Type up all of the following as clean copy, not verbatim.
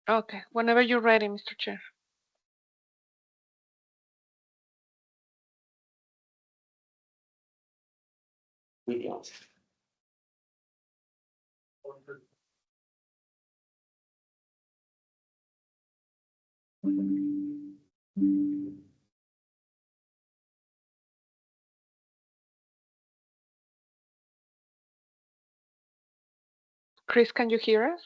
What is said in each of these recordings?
Okay, whenever you're ready, Mr. Chair. Chris, can you hear us?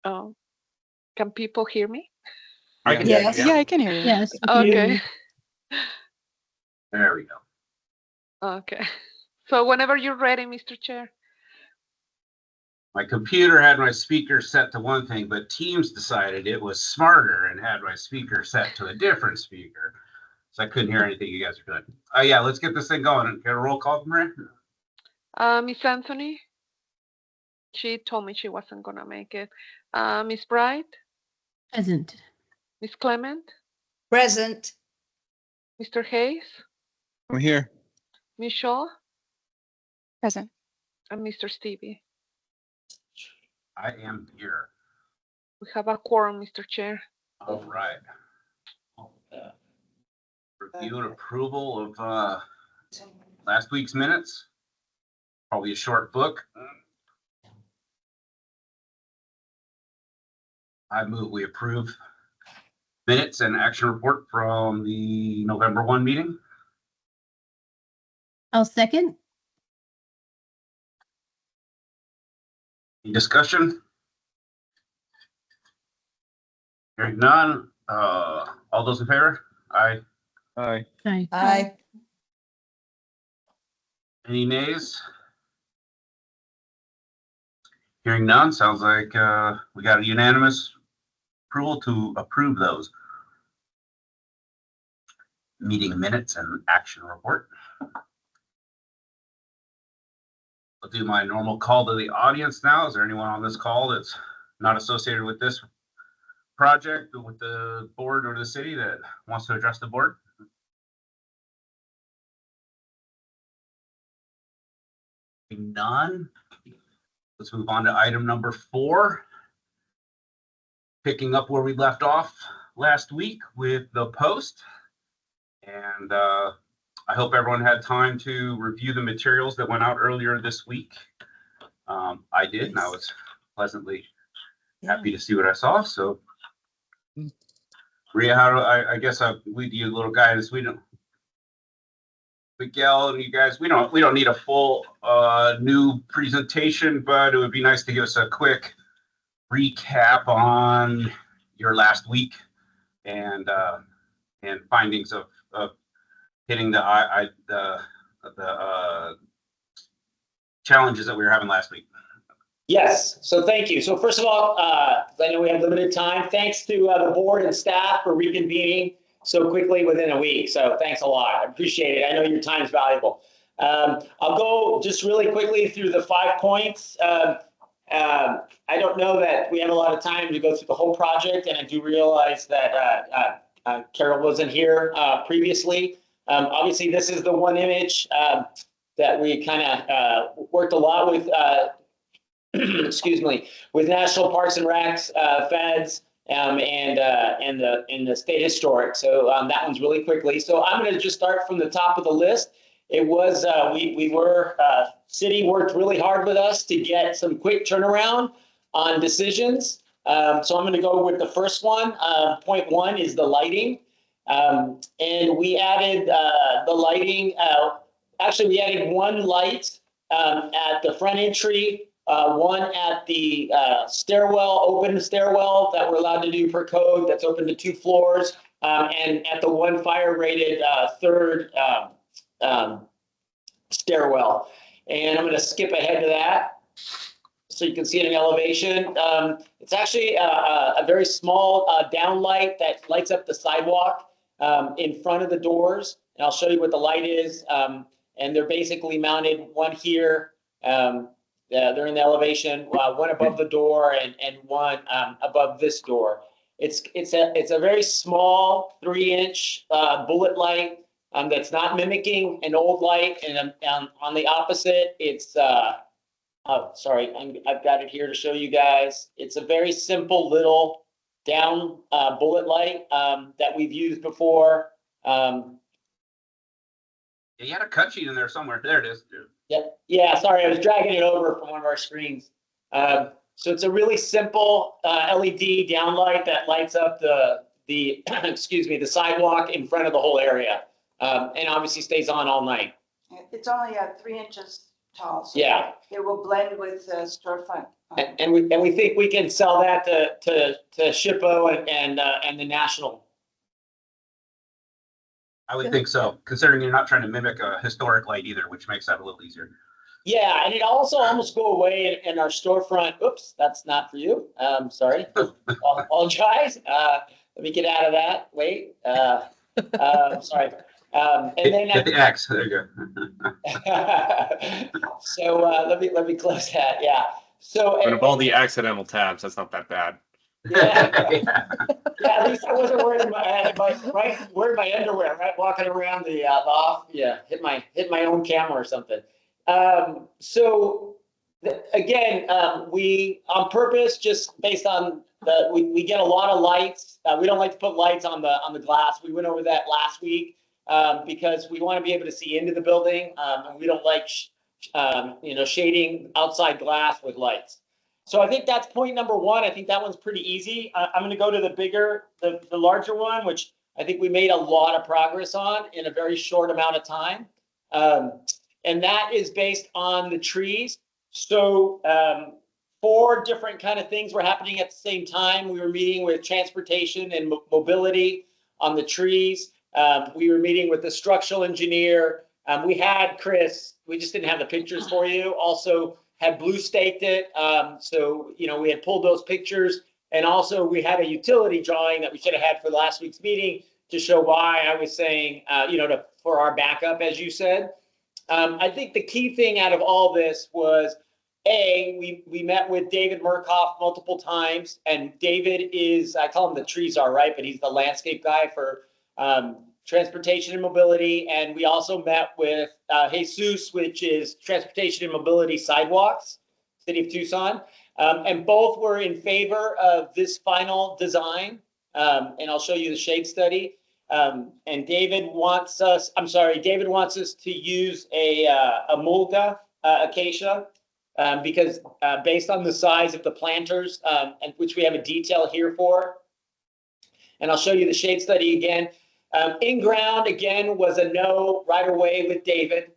Oh, can people hear me? I can hear you. Yes. Yeah, I can hear you. Yes. we can hear Okay. you. There we go. Okay. So whenever you're ready, Mr. Chair. My computer had my speaker set to one thing, but Teams decided it was smarter and had my speaker set to a different speaker. So I couldn't hear anything you guys are doing. Oh yeah, let's get this thing going. Get a roll call from her. Miss Anthony, she told me she wasn't gonna make it. Miss Bright, Present. Miss Clement, Present. Mr. Hayes, I'm here. Miss Shaw, Present. and Mr. Stevie. I am here. We have a quorum, Mr. Chair. All right. Review and approval of last week's minutes. Probably a short book. I move we approve minutes and action report from the November 1 meeting. I'll second. Any discussion? Hearing none. All those in favor? Aye. Aye. Aye. Aye. Any nays? Hearing none, sounds like we got a unanimous approval to approve those meeting minutes and action report. I'll do my normal call to the audience now. Is there anyone on this call that's not associated with this project, with the board or the city, that wants to address the board? None. Let's move on to item number 4. Picking up where we left off last week with the post. And I hope everyone had time to review the materials that went out earlier this week. I did, and I was pleasantly happy to see what I saw. So, Rhea, how do I guess I'll lead you a little guidance. Miguel and you guys, we don't need a full new presentation, but it would be nice to give us a quick recap on your last week and findings of hitting the challenges that we were having last week. Yes, so thank you. So first of all, I know we have limited time. Thanks to the board and staff for reconvening so quickly within a week. So thanks a lot. I appreciate it. I know your time is valuable. I'll go just really quickly through the 5 points. I don't know that we have a lot of time to go through the whole project, and I do realize that Carol wasn't here previously. Obviously, this is the one image that we kind of worked a lot with, excuse me, with National Parks and Recs, feds, and the state historic. So that one's really quickly. So I'm going to just start from the top of the list. It was city worked really hard with us to get some quick turnaround on decisions. So I'm going to go with the first one. Point 1 is the lighting, and we added the lighting. Actually, we added 1 light at the front entry. 1 at the open stairwell that we're allowed to do per code, that's open to 2 floors, and at the 1 fire rated 3rd stairwell. And I'm going to skip ahead to that so you can see it in elevation. It's actually a very small downlight that lights up the sidewalk in front of the doors, and I'll show you what the light is. And they're basically mounted, 1 here. They're in the elevation, 1 above the door and 1 above this door. It's a very small 3-inch bullet light. that's not mimicking an old light. And on the opposite, it's, oh, sorry, I've got it here to show you guys. It's a very simple little down bullet light that we've used before. Yeah, you had a cut sheet in there somewhere. There it is. Yeah, sorry, I was dragging it over from one of our screens. So it's a really simple LED downlight that lights up the excuse me, the sidewalk in front of the whole area, and obviously stays on all night. It's only 3 inches tall, so Yeah. it will blend with the storefront. And we think we can sell that to SHPO and the national. I would think so, considering you're not trying to mimic a historic light either, which makes that a little easier. Yeah, and it also almost go away in our storefront. Oops, that's not for you. Sorry. I'll apologize. Let me get out of that. Wait. Sorry. And then Hit the X. There you go. so let me close that. Yeah. So But of all the accidental tabs, that's not that bad. yeah, at least I wasn't wearing my underwear, right? Walking around the off. Yeah, hit my own camera or something. So again, we on purpose, just based on we get a lot of lights. We don't like to put lights on the glass. We went over that last week because we want to be able to see into the building, and we don't like shading outside glass with lights. So I think that's point number one. I think that one's pretty easy. I'm going to go to the larger one, which I think we made a lot of progress on in a very short amount of time. And that is based on the trees. So 4 different kind of things were happening at the same time. We were meeting with transportation and mobility on the trees. We were meeting with the structural engineer. We had Chris, we just didn't have the pictures for you, also had blue staked it. So, we had pulled those pictures, and also we had a utility drawing that we should have had for last week's meeting to show why I was saying, for our backup, as you said. I think the key thing out of all this was, we met with David Murkoff multiple times, and David is, I call him the tree czar, right? But he's the landscape guy for transportation and mobility. And we also met with Jesus, which is transportation and mobility sidewalks, City of Tucson. And both were in favor of this final design. And I'll show you the shade study. And David wants us to use a mulga acacia because based on the size of the planters, and which we have a detail here for. And I'll show you the shade study again. In ground, again, was a no right away with David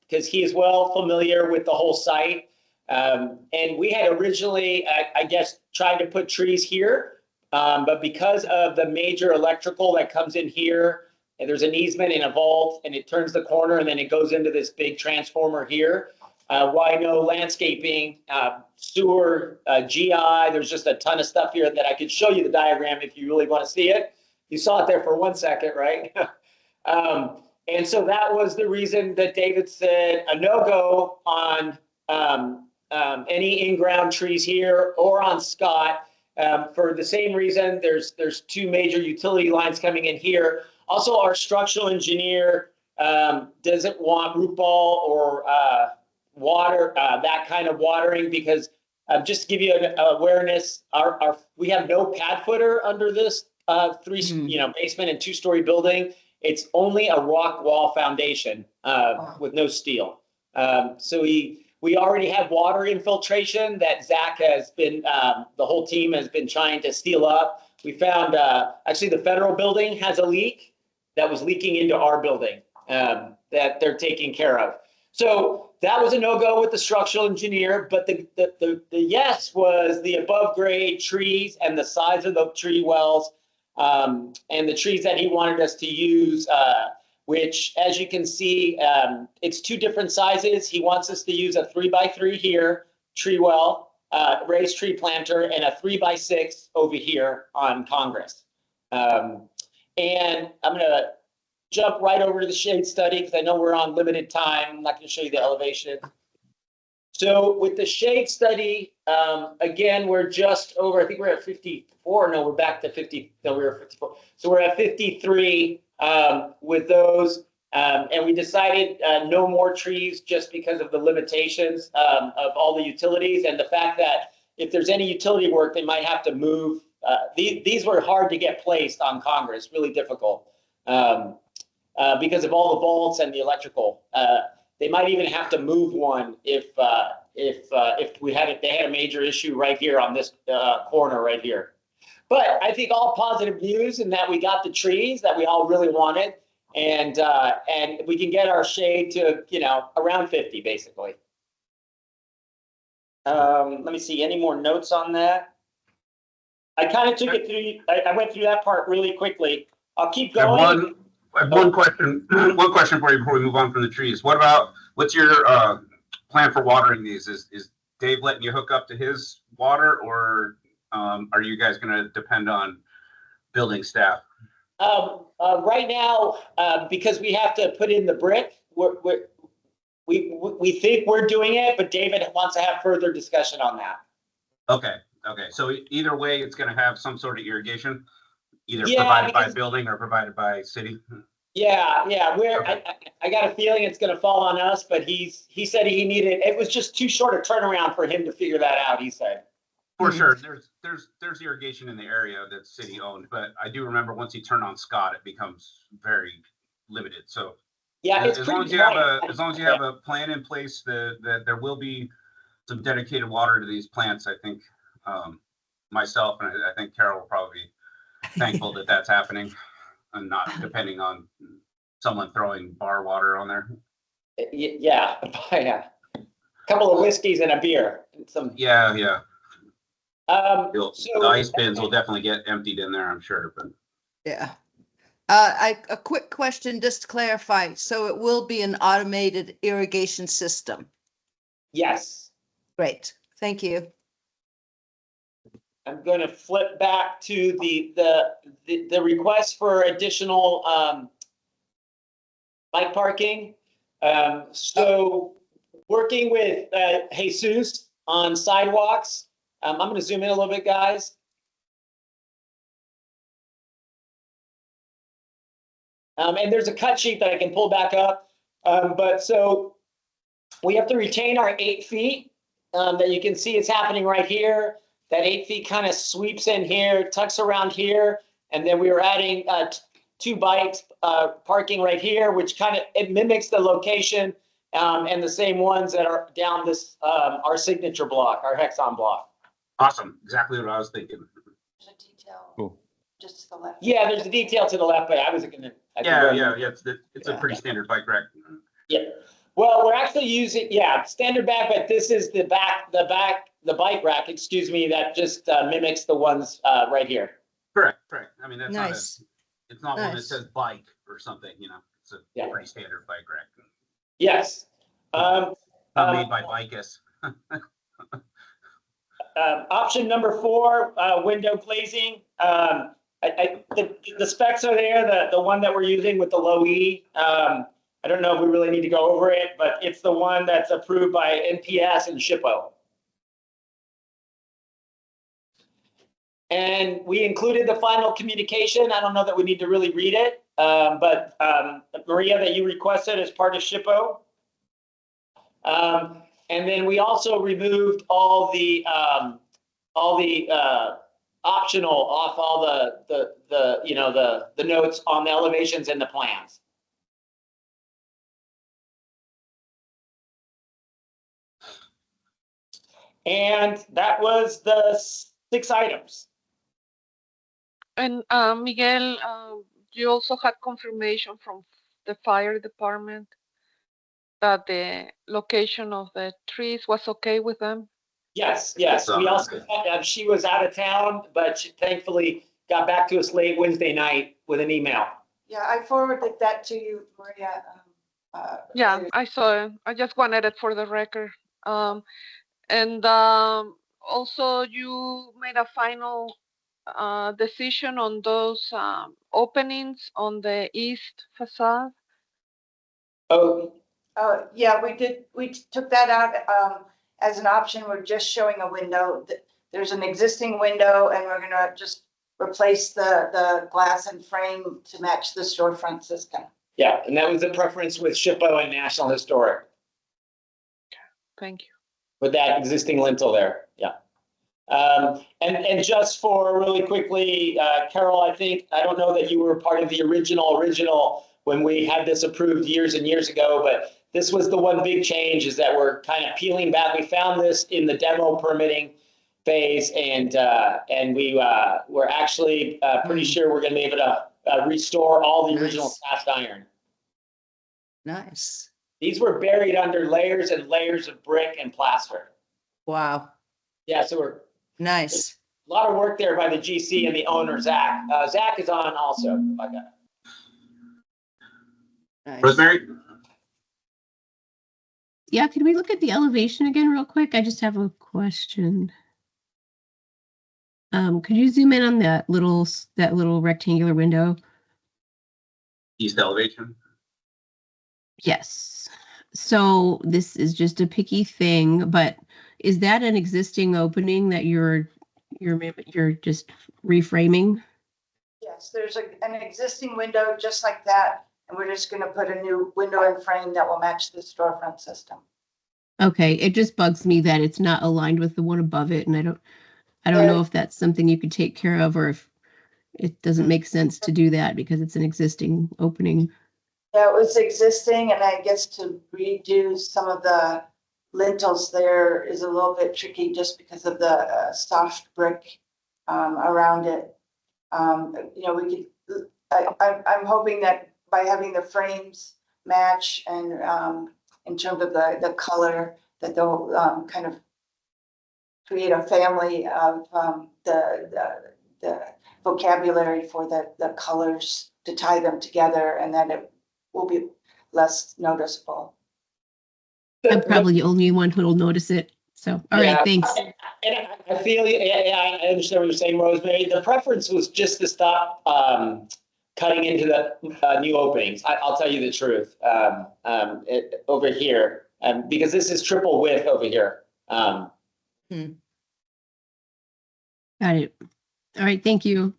because he is well familiar with the whole site. And we had originally, I guess, tried to put trees here. But because of the major electrical that comes in here, and there's an easement in a vault, and it turns the corner, and then it goes into this big transformer here. Why no landscaping, sewer, GI? There's just a ton of stuff here that I could show you the diagram if you really want to see it. You saw it there for 1 second, right? And so that was the reason that David said a no-go on any in-ground trees here or on Scott. For the same reason, there's 2 major utility lines coming in here. Also, our structural engineer doesn't want root ball or water, that kind of watering, because just to give you an awareness, we have no pad footer under this basement and 2-story building. It's only a rock wall foundation with no steel. So we already have water infiltration that Zach has been, the whole team has been trying to seal up. We found, actually the federal building has a leak that was leaking into our building that they're taking care of. So that was a no-go with the structural engineer, but the yes was the above grade trees and the size of the tree wells and the trees that he wanted us to use, which, as you can see, it's 2 different sizes. He wants us to use a 3x3 here, tree well, raised tree planter, and a 3x6 over here on Congress. And I'm going to jump right over to the shade study because I know we're on limited time. I'm not going to show you the elevation. So with the shade study, again, we're just over, I think we're at 54. No, we're back to 50. No, we were at 54. So we're at 53 with those. And we decided no more trees just because of the limitations of all the utilities and the fact that if there's any utility work, they might have to move. These were hard to get placed on Congress, really difficult because of all the bolts and the electrical. They might even have to move one if we had they had a major issue right here on this corner right here. But I think all positive news in that we got the trees that we all really wanted, and we can get our shade to around 50 basically. Let me see any more notes on that. I kind of took it through. I went through that part really quickly. I'll keep going. I have one question. One question for you before we move on from the trees. What's your plan for watering these? Is Dave letting you hook up to his water, or are you guys going to depend on building staff? Right now, because we have to put in the brick, we think we're doing it, but David wants to have further discussion on that. Okay. So either way, it's going to have some sort of irrigation, either provided by building or provided by city. Yeah. Okay. I got a feeling it's going to fall on us, but he said he needed. It was just too short a turnaround for him to figure that out. He said. For sure, there's irrigation in the area that's city owned, but I do remember once you turn on Scott, it becomes very limited. So yeah, as long as you have a plan in place that there will be some dedicated water to these plants, I think myself and I think Carol will probably be thankful that that's happening and not depending on someone throwing bar water on there. Yeah. A couple of whiskeys and a beer. Yeah. So, the ice bins will definitely get emptied in there, I'm sure. But Yeah. A quick question, just to clarify. So it will be an automated irrigation system. yes. Great. Thank you. I'm going to flip back to the request for additional bike parking. So working with Jesus on sidewalks. I'm going to zoom in a little bit, guys. And there's a cut sheet that I can pull back up. But so we have to retain our 8 feet that you can see it's happening right here. That 8 feet kind of sweeps in here, tucks around here. And then we were adding 2 bikes parking right here, which it mimics the location and the same ones that are down this, our signature block, our Hexon block. awesome, exactly what I was thinking. There's a detail Cool. just to the left. Yeah, there's a detail to the left, but I was going to. Yeah. It's a pretty standard bike rack. Yeah. Well, we're actually using, standard back, but this is the bike rack, excuse me, that just mimics the ones right here. Correct. I mean, that's Nice. it's not one that Nice. says bike or something, It's a pretty standard bike rack. Yes. Not made by Bicus. Option number 4, window glazing. The specs are there, the one that we're using with the low E. I don't know if we really need to go over it, but it's the one that's approved by NPS and SHPO. And we included the final communication. I don't know that we need to really read it, but Maria, that you requested as part of SHPO. And then we also removed all the optional off all the notes on the elevations and the plans. And that was the 6 items. And Miguel, you also had confirmation from the fire department that the location of the trees was okay with them? Yes. We also, she was out of town, but she thankfully got back to us late Wednesday night with an email. Yeah, I forwarded that to you, Maria. Yeah, I saw it. I just wanted it for the record. And also you made a final decision on those openings on the east facade? Oh, Yeah, we did. We took that out as an option. We're just showing a window. There's an existing window and we're gonna just replace the glass and frame to match the storefront system. Yeah, and that was the preference with SHPO and National Historic Thank you. with that existing lintel there. Yeah. And just for really quickly, Carol, I don't know that you were part of the original when we had this approved years and years ago, but this was the one big change is that we're kind of peeling back. We found this in the demo permitting phase, and we're actually pretty sure we're going to be able to restore all the original Nice. cast iron. Nice. These were buried under layers and layers of brick and plaster. Wow. Yeah, so we're Nice. a lot of work there by the GC and the owner, Zach. Zach is on also. Okay. Nice. Rosemary? Yeah, can we look at the elevation again real quick? I just have a question. Could you zoom in on that little rectangular window? East elevation. Yes. So this is just a picky thing, but is that an existing opening that you're just reframing? Yes, there's an existing window just like that, and we're just gonna put a new window and frame that will match the storefront system. Okay, it just bugs me that it's not aligned with the one above it, and I don't know if that's something you could take care of, or if it doesn't make sense to do that because it's an existing opening. Yeah, it was existing, and I guess to redo some of the lintels there is a little bit tricky just because of the soft brick around it. We could, I'm hoping that by having the frames match and in terms of the color, that they'll kind of create a family of the vocabulary for the colors to tie them together, and then it will be less noticeable. I'm probably the only one who will notice it. So, all right, thanks. And I feel, I understand what you're saying, Rosemary. The preference was just to stop cutting into the new openings. I'll tell you the truth. Over here, because this is triple width over here. Got it. All right, thank you.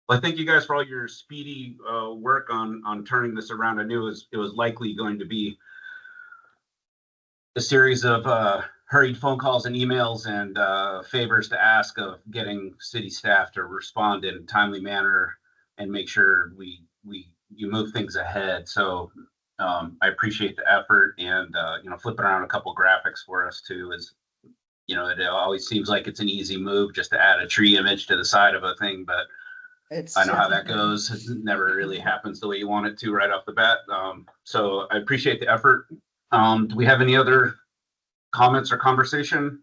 Well, I thank you guys for all your speedy work on turning this around. I knew it was likely going to be a series of hurried phone calls and emails and favors to ask of getting city staff to respond in a timely manner and make sure you move things ahead. So I appreciate the effort, and flipping around a couple graphics for us too is, it always seems like it's an easy move just to add a tree image to the side of a thing, but I know how that goes. It never really happens the way you want it to right off the bat. So I appreciate the effort. Do we have any other comments or conversation?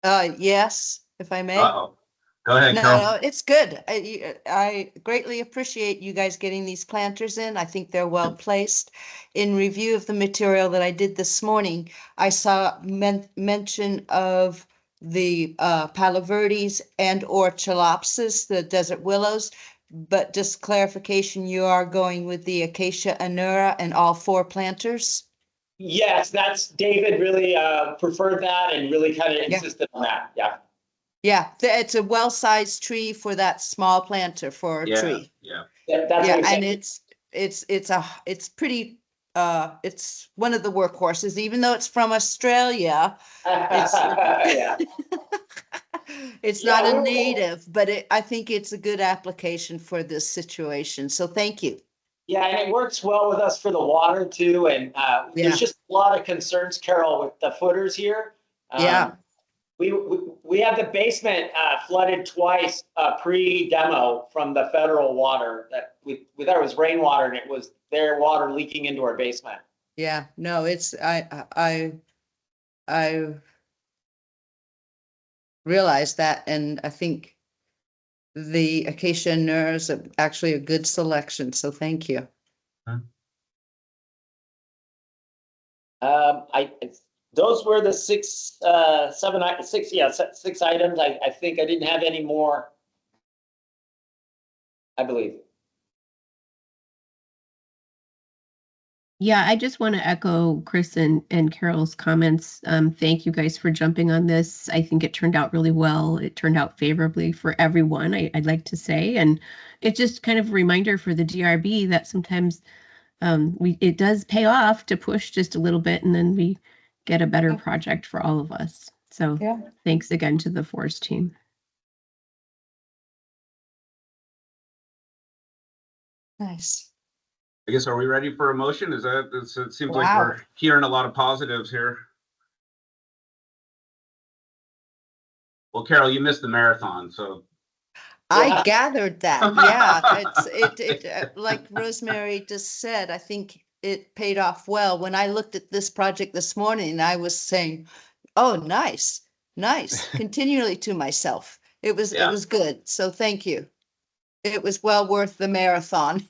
Yes, if I may. Uh-oh. Go ahead, Carol. No, it's good. I greatly appreciate you guys getting these planters in. I think they're well placed. In review of the material that I did this morning, I saw mention of the Palo Verdes and or Chalopsis, the desert willows. But just clarification, you are going with the Acacia anura and all 4 planters? Yes, that's David really preferred that and really kind of insisted on that. Yeah. Yeah, it's a well-sized tree for that small planter for a tree. Yeah. That's Yeah, what and it's pretty, it's one of the workhorses, even though it's from Australia. yeah. It's Yeah, not a we're- native, but I think it's a good application for this situation. So thank you. Yeah, and it works well with us for the water too. And there's just a lot of concerns, Carol, with the footers here. Yeah. We have the basement flooded twice pre-demo from the federal water that we thought it was rainwater, and it was their water leaking into our basement. Yeah, no, it's, I realized that, and I think the Acacia anura is actually a good selection, so thank you. Those were the 6 items. I think I didn't have any more, I believe. Yeah, I just want to echo Chris and Carol's comments. Thank you guys for jumping on this. I think it turned out really well. It turned out favorably for everyone, I'd like to say. And it's just kind of a reminder for the DRB that sometimes it does pay off to push just a little bit, and then we get a better project for all of us. So Yeah. thanks again to the Forest team. Nice. I guess, are we ready for a motion? It seems like Wow. we're hearing a lot of positives here. Well, Carol, you missed the marathon, so. I gathered that. Yeah, like Rosemary just said, I think it paid off well. When I looked at this project this morning, I was saying, oh, nice, nice, continually to myself. It was good. So thank you. It was well worth the marathon.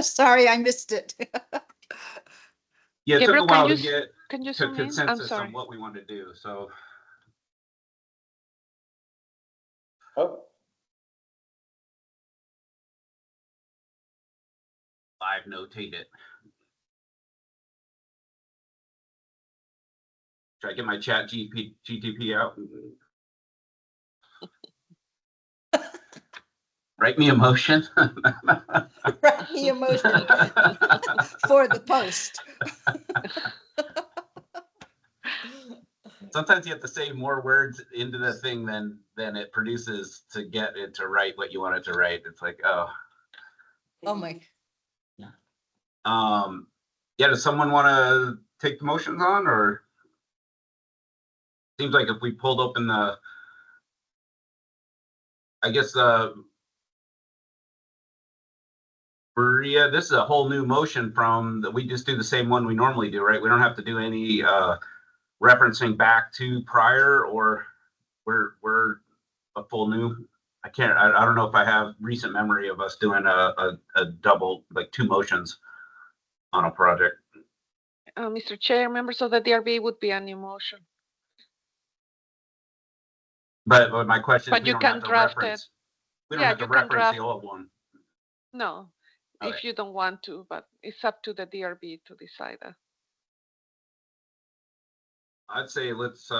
Sorry, I missed it. Yeah, it took a Gabriel, while to get can you to zoom in? I'm consensus sorry. on what we want to do, so. Oh, Live notate it. Should I get my GTP out? Write me a motion. Write me a motion for the post. Sometimes you have to say more words into the thing than it produces to get it to write what you want it to write. It's like, oh. Oh my. Yeah, does someone want to take the motions on, or? Seems like if we pulled open the, I guess, Maria, this is a whole new motion from that. We just do the same one we normally do, right? We don't have to do any referencing back to prior, or we're a full new. I don't know if I have recent memory of us doing a double, like two motions on a project. Mr. Chair, members of the DRB would be a new motion. But my question is, But we you don't can have to draft reference. it. We don't Yeah, have to you can reference draft. the old one. No, Okay. if you don't want to, but it's up to the DRB to decide that. I'd say let's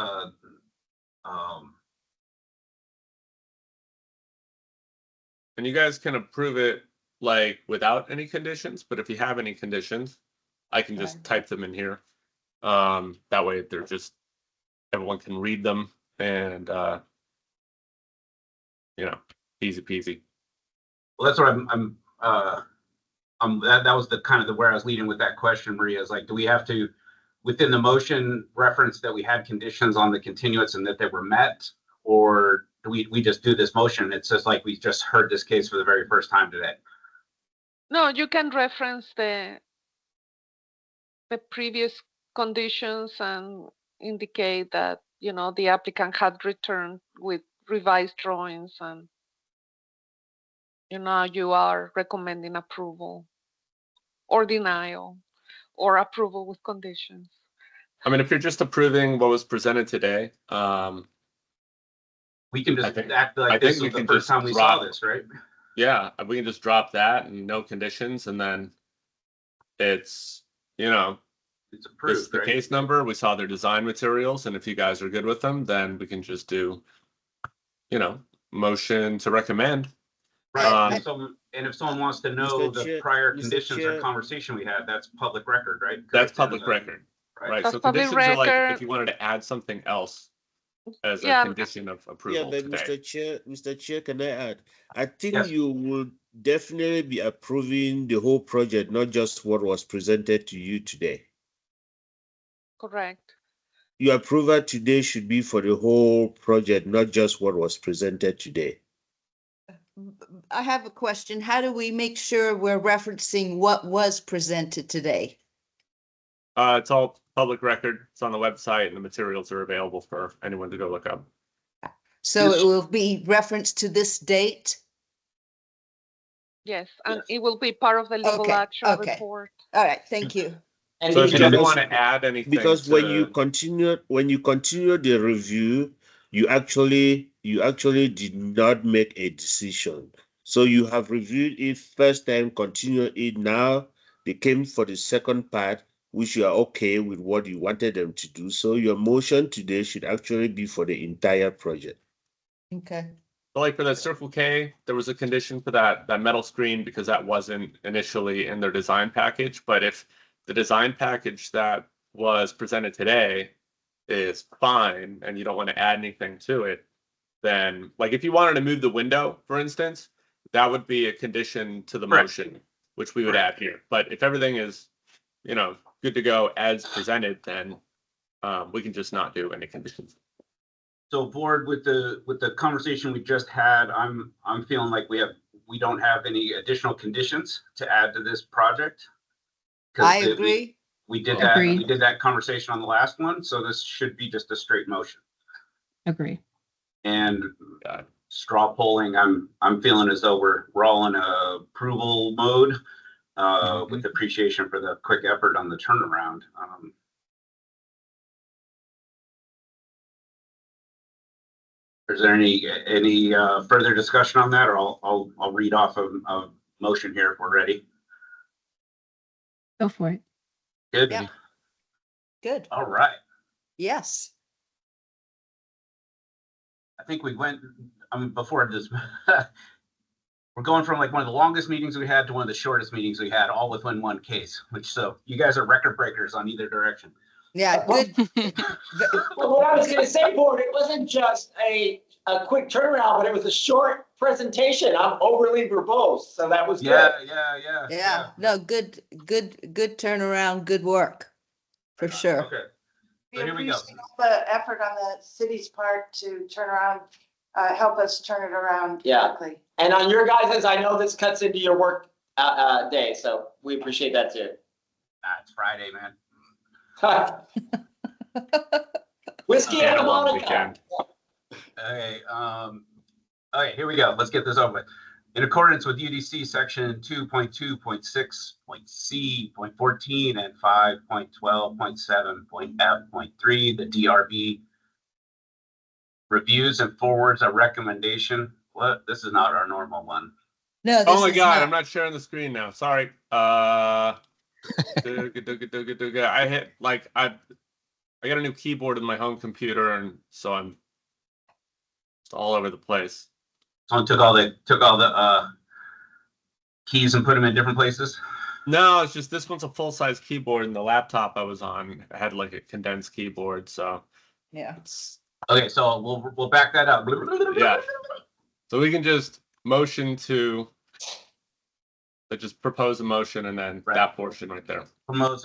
And you guys can approve it like without any conditions, but if you have any conditions, I can just type them in here. That way they're just, everyone can read them and, you know, easy peasy. well, that's what that was the kind of where I was leading with that question, Maria, is like, do we have to, within the motion, reference that we had conditions on the continuance and that they were met, or do we just do this motion? It's just like we just heard this case for the very first time today. No, you can reference the previous conditions and indicate that, you know, the applicant had returned with revised drawings and, you know, you are recommending approval or denial or approval with conditions. I mean, if you're just approving what was presented today, We can just act like this was the first time we saw this, right? Yeah, we can just drop that and no conditions, and then it's, you know, it's this approved, is the right? case number. We saw their design materials, and if you guys are good with them, then we can just do, you know, motion to recommend. Right. And if someone wants to know Mr. the Chair, prior Mr. conditions or Chair. conversation we had, that's public record, right? That's public record, Right. right? That's So public conditions are like record. if you wanted to add something else as a Yeah. condition of Yeah, approval but today. Mr. Chair, can I add? I think Yes. you will definitely be approving the whole project, not just what was presented to you today. Correct. Your approval today should be for the whole project, not just what was presented today. I have a question. How do we make sure we're referencing what was presented today? It's all public record. It's on the website, and the materials are available for anyone to go look up. So it will be referenced to this date? Yes, and it will be part of the legal action report. All right, thank you. and So if because- you want to add anything, Because when you to- continue the review, you actually did not make a decision. So you have reviewed it first time, continue it now. They came for the second part. which you are okay with what you wanted them to do. So your motion today should actually be for the entire project. Okay. So like for that Circle K, there was a condition for that metal screen because that wasn't initially in their design package. But if the design package that was presented today is fine and you don't want to add anything to it, then like if you wanted to move the window, for instance, that would be a condition to the Right. motion, which we would add here. But if everything is, good to go as presented, then we can just not do any conditions. So board, with the conversation we just had, I'm feeling like we don't have any additional conditions to add to this project. I agree. We did Agreed. we did that conversation on the last one, so this should be just a straight motion. Agree. And straw polling, I'm feeling as though we're all in approval mode, with appreciation for the quick effort on the turnaround. Is there any further discussion on that, or I'll read off a motion here if we're ready. Go for it. Good. Yeah. Good. All right. Yes. I think we went before this. We're going from like one of the longest meetings we had to one of the shortest meetings we had, all within one case. So you guys are record breakers on either direction. Yeah, good. Well, what I was gonna say, board, it wasn't just a quick turnaround, but it was a short presentation. I'm overly verbose, so that was good. Yeah. No, good turnaround, good work, for sure. Okay. We So here we go. appreciate all the effort on the city's part to turn around, help us turn it around Yeah. quickly. And on your guys', I know this cuts into your work day, so we appreciate that too. It's Friday, man. Whiskey and a Monica. Weekend. Okay, okay, here we go. Let's get this over with. In accordance with UDC section 2.2.6.c.14 and 5.12.7.f.3, the DRB reviews and forwards a recommendation. What? This is not our normal one. No, this Oh my is God, not- I'm not sharing the screen now. Sorry. I hit I got a new keyboard in my home computer, and so I'm just all over the place. Someone took all the keys and put them in different places. No, it's just this one's a full-size keyboard, and the laptop I was on had like a condensed keyboard, so Yeah. it's Okay, so we'll back that up. yeah. So we can just motion to just propose a motion, and then Right. that portion right there. I'm going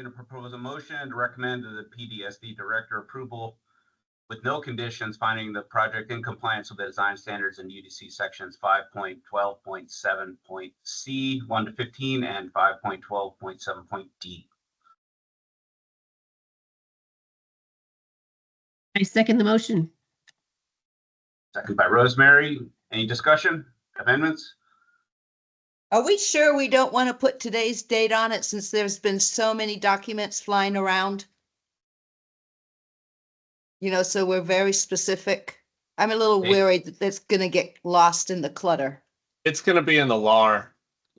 to propose a motion to recommend to the PDSD director approval with no conditions, finding the project in compliance with the design standards in UDC sections 5.12.7.c 1 to 15 and 5.12.7.d. I second the motion. Second by Rosemary. Any discussion? Amendments? Are we sure we don't want to put today's date on it since there's been so many documents flying around? So we're very specific. I'm a little Hey. worried that that's gonna get lost in the clutter. It's going to be in the LAR,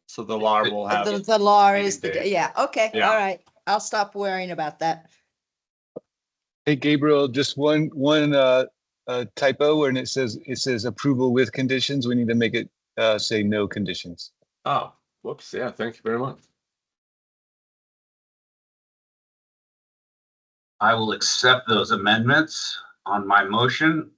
so the LAR will have. The law meeting is, date. yeah, okay, Yeah. all right. I'll stop worrying about that. Hey, Gabriel, just one typo, and it says approval with conditions. We need to make it say no conditions. Oh, whoops! Yeah, thank you very much. I will accept those amendments on my motion.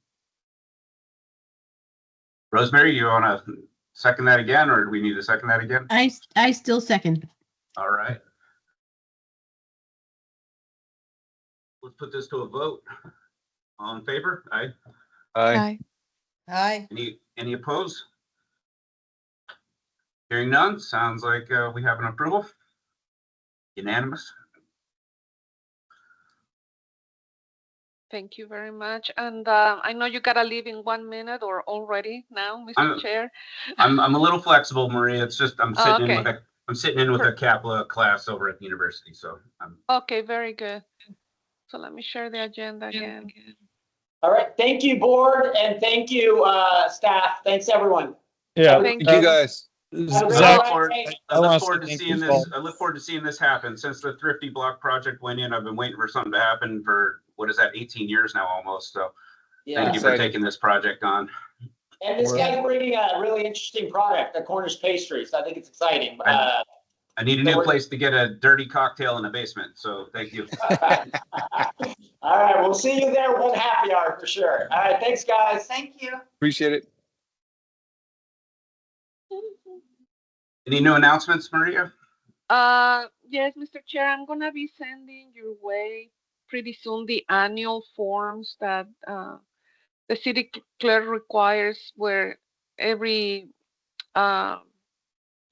Rosemary, you want to second that again, or do we need to second that again? I still second. All right. Let's put this to a vote. All in favor? Aye. Aye. Aye. Any opposed? Hearing none, sounds like we have an approval. Unanimous. Thank you very much. And I know you gotta leave in 1 minute or already now, Mr. Chair. I'm a little flexible, Maria. It's just I'm sitting Okay. in with a Kapla class over at the university, so I'm Okay, very good. So let me share the agenda again. All right, thank you, board, and thank you, staff. Thanks, everyone. Yeah, Thank thank you you. guys. Have a great Zach, Friday. I I look want to forward say to thank seeing you. this. I look forward to seeing this happen. Since the Thrifty Block project went in, I've been waiting for something to happen for, what is that, 18 years now almost. So Yeah. thank you for Exciting. taking this project on. And this We're- guy's bringing a really interesting product, the Cornish pastry. So I think it's exciting. I need a new place to get a dirty cocktail in the basement. So thank you. All right, we'll see you there one happy hour for sure. All right, thanks, guys. Thank you. Appreciate it. Any new announcements, Maria? Yes, Mr. Chair, I'm gonna be sending your way pretty soon the annual forms that the city clerk requires, where every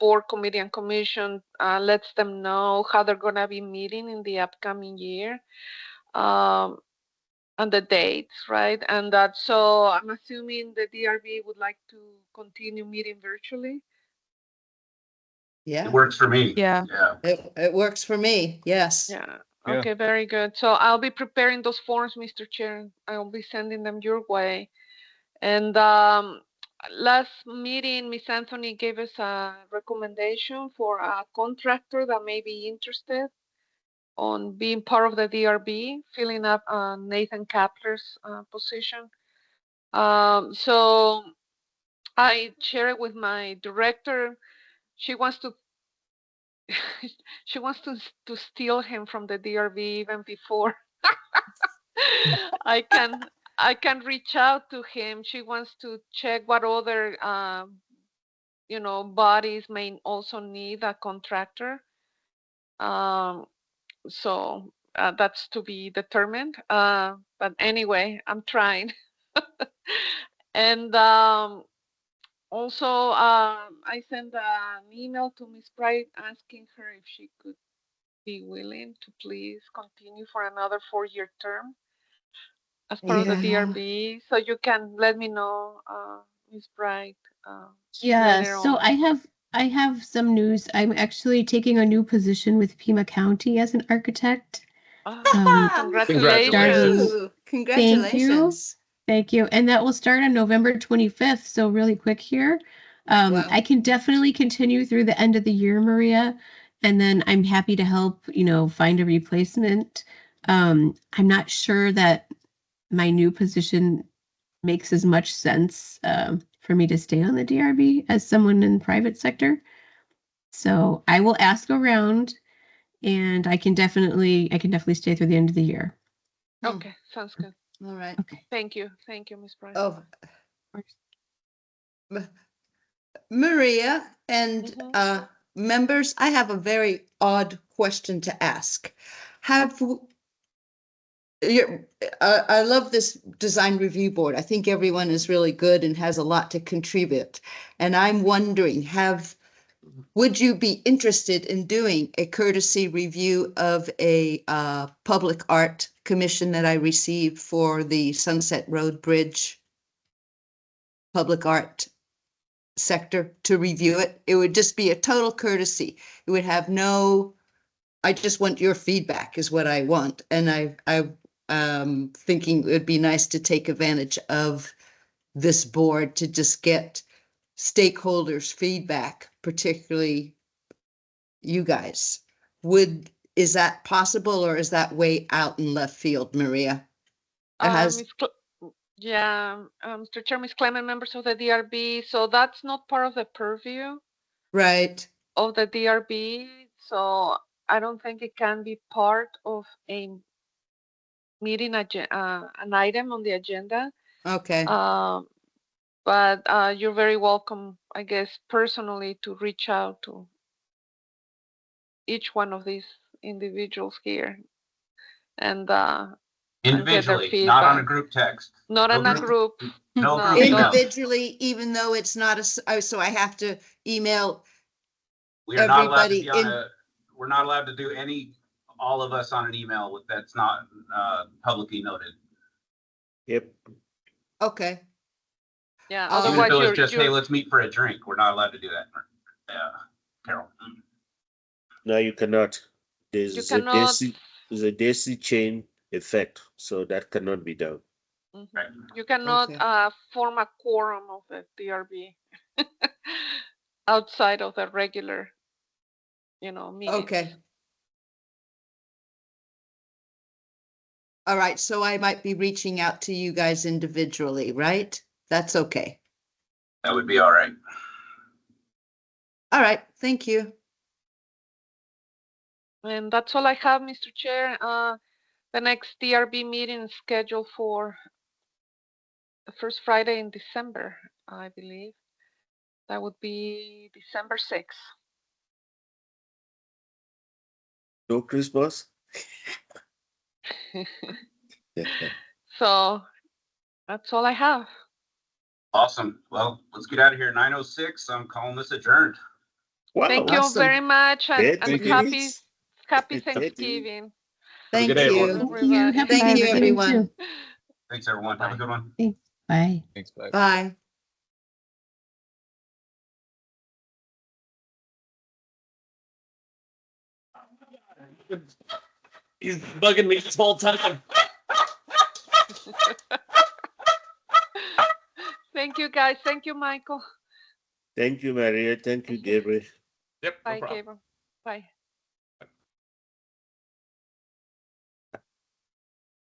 board, committee, and commission lets them know how they're gonna be meeting in the upcoming year, and the dates, right? And that, so I'm assuming the DRB would like to continue meeting virtually. Yeah, It works for me. Yeah. Yeah. it works for me. Yes. Yeah. Yeah. Okay, very good. So I'll be preparing those forms, Mr. Chair. I'll be sending them your way. And last meeting, Miss Anthony gave us a recommendation for a contractor that may be interested on being part of the DRB, filling up Nathan Kapler's position. So I share it with my director. She wants to she wants to steal him from the DRB even before I can reach out to him. She wants to check what other bodies may also need a contractor. So that's to be determined. But anyway, I'm trying. And also, I sent an email to Miss Bright asking her if she could be willing to please continue for another 4-year term as part of the Yeah. DRB. So you can let me know, Miss Bright. Yeah, later so on. I have some news. I'm actually taking a new position with Pima County as an architect. Congratulations. Ooh, congratulations. Thank you. And that will start on November 25th, so really quick here. Wow. I can definitely continue through the end of the year, Maria, and then I'm happy to help, find a replacement. I'm not sure that my new position makes as much sense for me to stay on the DRB as someone in the private sector. So I will ask around, and I can definitely stay through the end of the year. Okay, sounds good. All right. Okay. Thank you, Miss Bright. Oh, Maria and Mhm. members, I have a very odd question to ask. I love this design review board. I think everyone is really good and has a lot to contribute. And I'm wondering, would you be interested in doing a courtesy review of a public art commission that I received for the Sunset Road Bridge public art sector to review it? It would just be a total courtesy. It would have I just want your feedback is what I want. And I'm thinking it would be nice to take advantage of this board to just get stakeholders' feedback, particularly you guys. Is that possible, or is that way out in left field, Maria? Mr. Chair, Ms. Clement, members of the DRB. So that's not part of the purview Right. of the DRB. So I don't think it can be part of a meeting an item on the agenda. Okay. But you're very welcome, I guess, personally to reach out to each one of these individuals here and Individually, not on a group text. Not No on a group. No No, group email. Individually, even though it's not so I have to email We are not allowed to everybody be on we're not allowed to do all of us on an email that's not publicly noted. Yep. Okay. Yeah, Even Even if otherwise it was just, hey, let's meet for a drink, we're not allowed to do that. Carol. No, you cannot. you There's cannot. there's a daisy chain effect, so that cannot be done. You cannot Okay. form a quorum of the DRB. outside of the regular, meetings. Okay. All right, so I might be reaching out to you guys individually, right? That's okay. That would be all right. All right, thank you. And that's all I have, Mr. Chair. The next DRB meeting is scheduled for the first Friday in December, I believe. That would be December 6th. No Christmas? So that's all I have. Awesome. Well, let's get out of here. 9:06. I'm calling this adjourned. Wow. Thank you Awesome. very much, and 30 happy minutes. happy 30 Thanksgiving. Thank good day, you. everyone. Thank you. Everybody. Happy Thank you, Thanksgiving everyone. too. Thanks, everyone. Have a good one. Thanks. Bye. Thanks, bye. Bye. He's bugging me this whole time. Thank you, guys. Thank you, Michael. Thank you, Maria. Thank you, Gabriel. Yep, no Bye, problem. Gabriel. Bye.